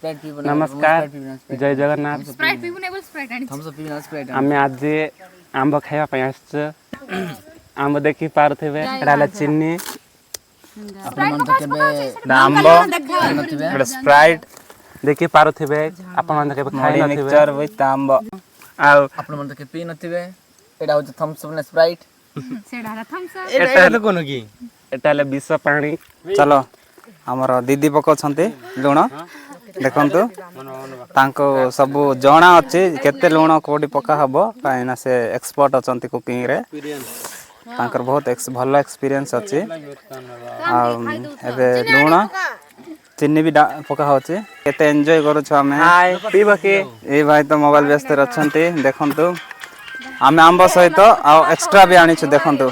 नमस्कार जय जगन्नाथ आम आज आंब खावाई आंब देखी पारे चीनी आंब स्प्राइट देखी पारे आपण mixture with Amb P नथिबे Etah होछ Thums up ने स्प्राइट एटा विष पानी चलो हमर दीदी पकाउछन्ते लुण देखंतु तांको सब जणा अछि केते लुण कोडी पका हबो काइना से एक्सपर्ट अछन्ती कुकिंग रे तांकर बहुत भलो एक्सपीरियंस अछि आ एबे लुण चीनी भी पका होछि केते एन्जॉय करू छ हमें हाय पीबो के ए भाई तो मोबाइल व्यस्त अछन्ती देखंतु आमे आंब सहित आ एक्स्ट्रा भी आनी छ देखंतु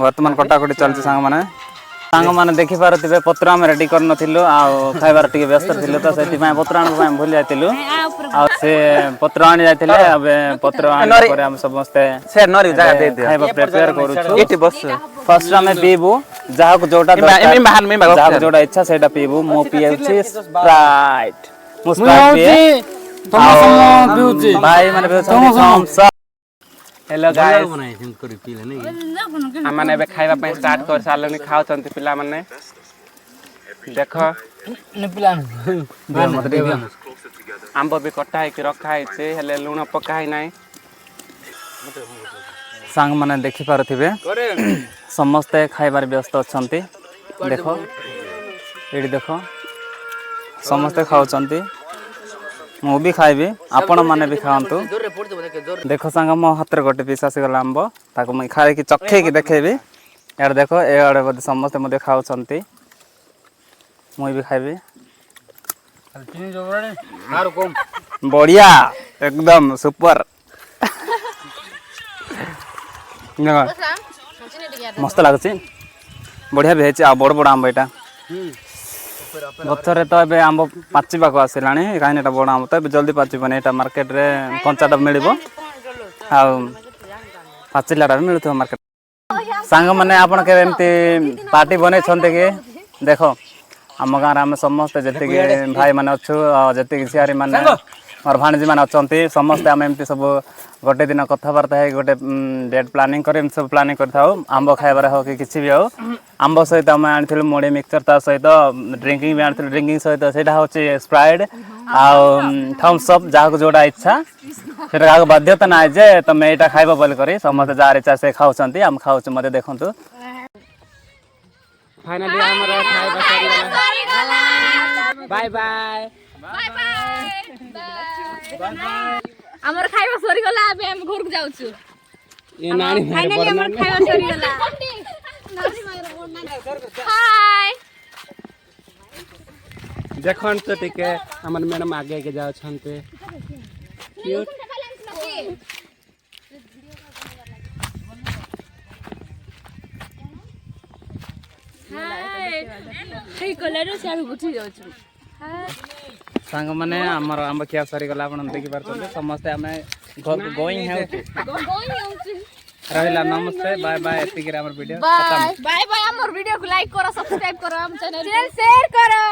वर्तमान कटाकटी चलछि सांग माने देखि पारथिबे पत्र हम रेडी कर नथिलु आ खाइबार टिके व्यस्त थिलु त सेति पय पत्र आन पय भूल जातिलु आ से पत्र आनी जातिले अबे पत्र आनी करे हम समस्त से नरी जगह दे दे खाइबा प्रिपेयर करू छु एटी बस फर्स्ट हमें पीबू जाहा को जोटा जाहा को जोटा इच्छा सेटा पीबू मो पिए छी स्प्राइट मो स्प्राइट पिए भाई माने थम्स अप हेलो गाइस हमने बे खाइबा पय स्टार्ट कर सालनी खाउ चंती पिला माने देखो आंब भी कटा है कि रखा है से हेले लूण पका है नाही सांग माने देखि पारथिबे समस्त खाइबार व्यस्त अछंती देखो एडी देखो समस्त खाउचंती मु भी खाइबी आपण माने भी खावंतु देखो संग मो हाथ रे गोटे पीस आसी गला आंब ताको मैं खाए कि चखे कि देखेबी यार देखो ए आड़े बदे समस्त मते खाउचंती मु भी खाइबी बढ़िया एकदम सुपर मस्त लागछि बढ़िया भी है बड़ बड़ आंब एटा गछरे तो एबे आंब पाचिबा को आसिलानी काइन एटा बड़ आंब तो एबे जल्दी पाचिबने एटा मार्केट रे कंचाटा मिलिबो आ पाचिलाटा मिलथो मार्केट सांग माने आपण के एमती पार्टी बने छनते के देखो हम गाँव में समस्त जति भाई माने अच्छु जति सियारी माने और भाणजी माने अछंती समस्त आम एमती सब गोटे दिन कथबार्ता है गोटे डेट प्लानिंग कर सब प्लानिंग करथाउ आंब खाइबार हो कि किछि भी हो आंब सहित आम आनिथिलु मोड़ी मिक्सचर ता सहित ड्रिंकिंग भी आनिथिलु ड्रिंकिंग सहित सेटा होछि स्प्राइट आ थम्स अप जाको जोडा इच्छा सेटा काको बाध्यता ना जे तमे एटा खाइबो बोल करी समस्त जार इच्छा से खाउछंती हम खाउछु मते देखंतु फाइनली हमरा खाइबा सरीगला बाय बाय बाय बाय हमर खाइबा सरीगला अबे हम घर को जाउछु ए नानी फाइनली हमर खाइबा सरीगला हाय देखन तो टिके हमर मैडम आगे के जाउ छनते क्यूट हाय हे कलर से आलू उठी जाउछु सांग माने हमर आंब खिया सरी गला आपण देखि पारछन समस्त हमें घर को गोइंग है रहिला नमस्ते बाय बाय एति के हमर वीडियो बाय बाय बाय हमर वीडियो को लाइक करो सब्सक्राइब करो हम चैनल शेयर करो।